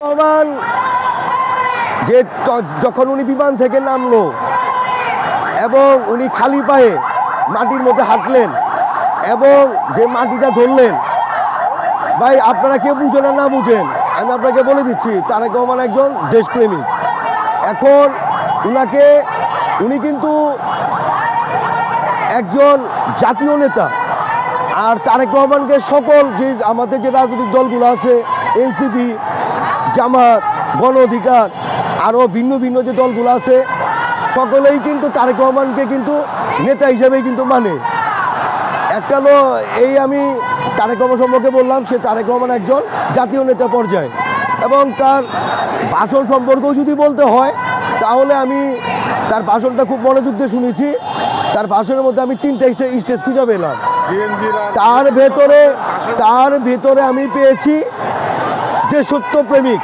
রহমান যে যখন উনি বিমান থেকে নামলো এবং উনি খালি পায়ে মাটির মধ্যে হাঁটলেন এবং যে মাটিটা ধরলেন, ভাই আপনারা কেউ বুঝেন আর না বুঝেন, আমি আপনাকে বলে দিচ্ছি তারেক রহমান একজন দেশপ্রেমিক। এখন উনি কিন্তু একজন জাতীয় নেতা। আর তারেক রহমানকে সকল যে আমাদের যে রাজনৈতিক দলগুলো আছে, এনসিপি, জামাত, গণ অধিকার, আরও ভিন্ন ভিন্ন যে দলগুলো আছে, সকলেই কিন্তু তারেক রহমানকে কিন্তু নেতা হিসেবেই কিন্তু মানে। একটা হলো এই আমি তারেক রহমান সম্পর্কে বললাম, সে তারেক রহমান একজন জাতীয় নেতা পর্যায়ে। এবং তার ভাষণ সম্পর্কেও যদি বলতে হয় তাহলে আমি তার ভাষণটা খুব মনোযোগ দিয়ে শুনেছি। তার ভাষণের মধ্যে আমি 3টা স্টেজ খুঁজে পেলাম। তার ভেতরে আমি পেয়েছি দেশপ্রেমিক,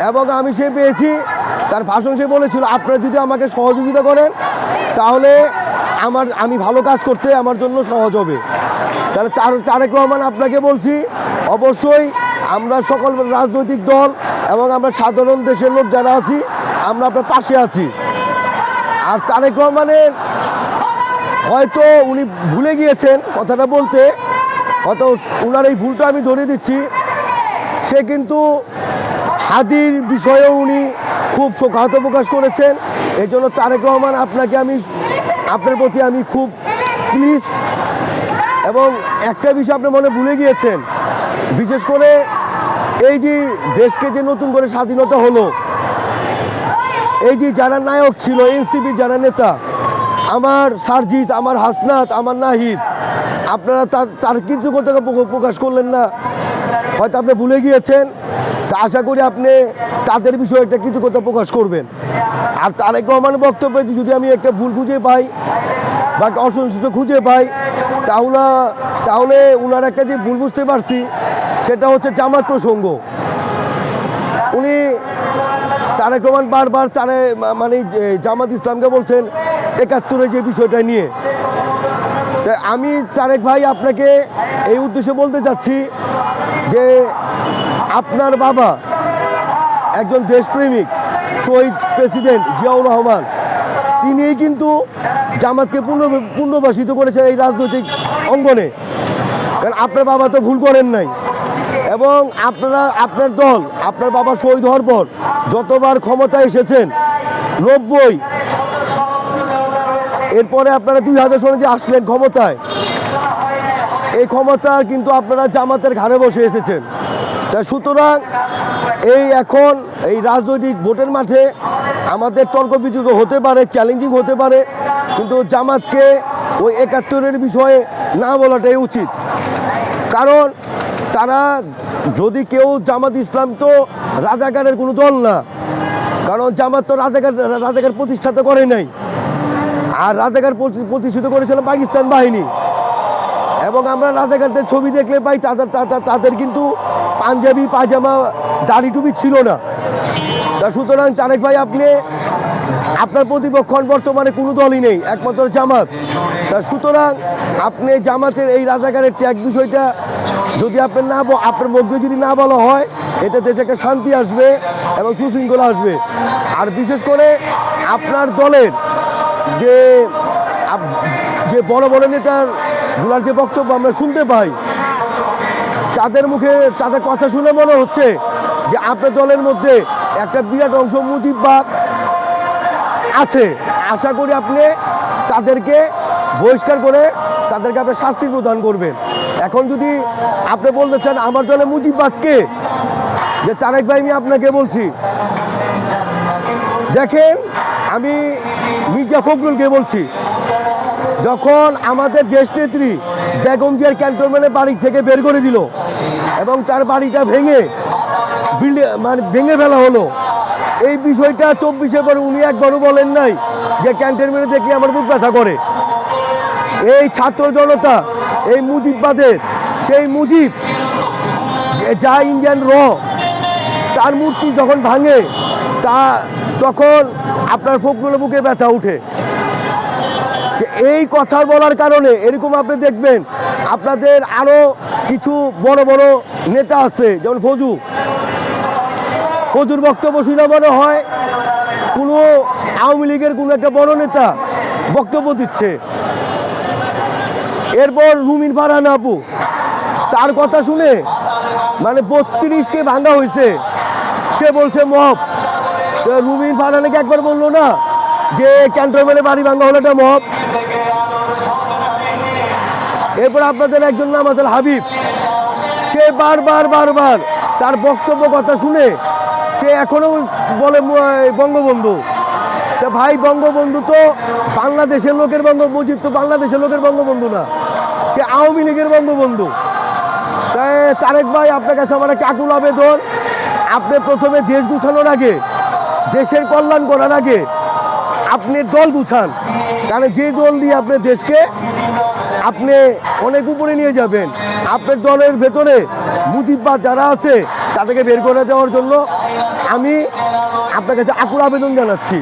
এবং আমি সে পেয়েছি তার ভাষণ সে বলেছিল আপনারা যদি আমাকে সহযোগিতা করেন তাহলে আমি ভালো কাজ করতে আমার জন্য সহজ হবে। তাহলে তারেক রহমান আপনাকে বলছি, অবশ্যই আমরা সকল রাজনৈতিক দল এবং আমরা সাধারণ দেশের লোক যারা আছি আমরা আপনার পাশে আছি। আর তারেক রহমানের হয়তো উনি ভুলে গিয়েছেন কথাটা বলতে, হয়তো ওনার এই ভুলটা আমি ধরে দিচ্ছি। সে কিন্তু হাদির বিষয়েও উনি খুব শোকাহত প্রকাশ করেছেন। এই জন্য তারেক রহমান আপনার প্রতি আমি খুব প্লিজড। এবং একটা বিষয় আপনি মনে ভুলে গিয়েছেন, বিশেষ করে এই যে দেশকে যে নতুন করে স্বাধীনতা হলো, এই যে যারা নায়ক ছিল এনসিপির যারা নেতা, আমার সার্জিস, আমার হাসনাত, আমার নাহিদ, আপনারা তার কৃতজ্ঞতা প্রকাশ করলেন না, হয়তো আপনি ভুলে গিয়েছেন। তা আশা করি আপনি তাদের বিষয়ে একটা কৃতজ্ঞতা প্রকাশ করবেন। আর তারেক রহমানের বক্তব্যে যদি আমি একটা ভুল খুঁজে পাই বা একটা অসন্তুষ্ট খুঁজে পাই তাহলে ওনার একটা যে ভুল বুঝতে পারছি সেটা হচ্ছে জামাত প্রসঙ্গ। উনি তারেক রহমান বারবার জামাত ইসলামকে বলছেন ৭১-এর যে বিষয়টা নিয়ে। তাই আমি তারেক ভাই আপনাকে এই উদ্দেশ্যে বলতে চাচ্ছি যে আপনার বাবা একজন দেশপ্রেমিক, শহীদ প্রেসিডেন্ট জিয়াউর রহমান, তিনিই কিন্তু জামাতকে পুনর্বাসিত করেছেন এই রাজনৈতিক অঙ্গনে। কারণ আপনার বাবা তো ভুল করেন নাই, এবং আপনার দল আপনার বাবা শহীদ হওয়ার পর যতবার ক্ষমতায় এসেছেন, 90, এরপরে আপনারা 2000 সনে যে আসলেন ক্ষমতায়, এই ক্ষমতা কিন্তু আপনারা জামাতের ঘাড়ে বসে এসেছেন। তা সুতরাং এখন এই রাজনৈতিক ভোটের মাঠে আমাদের তর্ক বিতর্ক হতে পারে, চ্যালেঞ্জিং হতে পারে, কিন্তু জামাতকে ওই ৭১-এর বিষয়ে না বলাটাই উচিত। কারণ তারা যদি কেউ, জামাত ইসলাম তো রাজাকারের কোনো দল না, কারণ জামাত তো রাজাকার প্রতিষ্ঠাতা করে নাই। আর রাজাকার প্রতিষ্ঠিত করেছিল পাকিস্তান বাহিনী। এবং আমরা রাজাকারদের ছবি দেখলে পাই তাদের কিন্তু পাঞ্জাবি, পায়জামা, দাড়ি টুপি ছিল না। তা সুতরাং তারেক ভাই আপনার প্রতিপক্ষ বর্তমানে কোনো দলই নেই, একমাত্র জামাত। তা সুতরাং আপনি জামাতের এই রাজাকারের ত্যাগ বিষয়টা যদি আপনার মধ্যে যদি না বলা হয়, এতে দেশে একটা শান্তি আসবে এবং সুশৃঙ্খলা আসবে। আর বিশেষ করে আপনার দলের যে বড় বড় নেতাগুলোর যে বক্তব্য আমরা শুনতে পাই, তাদের মুখে তাদের কথা শুনে মনে হচ্ছে যে আপনার দলের মধ্যে একটা বিরাট অংশ মুজিববাদ আছে। আশা করি আপনি তাদেরকে বহিষ্কার করে তাদেরকে আপনি শাস্তি প্রদান করবেন। এখন যদি আপনি বলতে চান আমার দলে মুজিববাদ কে, যে তারেক ভাই আমি আপনাকে বলছি, দেখেন আমি মির্জা ফখরুলকে বলছি, যখন আমাদের দেশনেত্রী বেগম জিয়ার ক্যান্টনমেন্টের বাড়ি থেকে বের করে দিল এবং তার বাড়িটা ভেঙে ফেলা হলো, এই বিষয়টা 24-এর পরে উনি একবারও বলেন নাই যে ক্যান্টনমেন্টে দেখলে আমার বুক ব্যথা করে। এই ছাত্র জনতা, এই মুজিববাদের সেই মুজিব যা ইন্ডিয়ান তার মূর্তি যখন ভাঙে তখন আপনার ফখরুলের বুকে ব্যথা উঠে। এই কথা বলার কারণে এরকম আপনি দেখবেন আপনাদের আরও কিছু বড় বড় নেতা আছে, যেমন ফজু, প্রচুর বক্তব্য শুনে মনে হয় কোনো আওয়ামী লীগের কোনো একটা বড় নেতা বক্তব্য দিচ্ছে। এরপর রুমিন ফারহান আপু, তার কথা শুনে মানে 32কে ভাঙা হয়েছে, সে বলছে মব। রুমিন ফারহানকে একবার বললো না যে ক্যান্টনমেন্টে বাড়ি ভাঙা হলো একটা মব? এরপর আপনাদের একজন নাম আছে হাবিব, সে বারবার তার বক্তব্য কথা শুনে সে এখনো বলে বঙ্গবন্ধু। তা ভাই, বঙ্গবন্ধু তো বাংলাদেশের লোকের মুজিব তো বাংলাদেশের লোকের বঙ্গবন্ধু না, সে আওয়ামী লীগের বঙ্গবন্ধু। তাই তারেক ভাই, আপনার কাছে আমার একটা আকুল আবেদন, আপনি প্রথমে দেশ গুছানোর আগে, দেশের কল্যাণ করার আগে আপনি দল গুছান। কারণ যে দল দিয়ে আপনি দেশকে আপনি অনেক উপরে নিয়ে যাবেন, আপনার দলের ভেতরে মুজিববাদ যারা আছে তাদেরকে বের করে দেওয়ার জন্য আমি আপনার কাছে আকুল আবেদন জানাচ্ছি।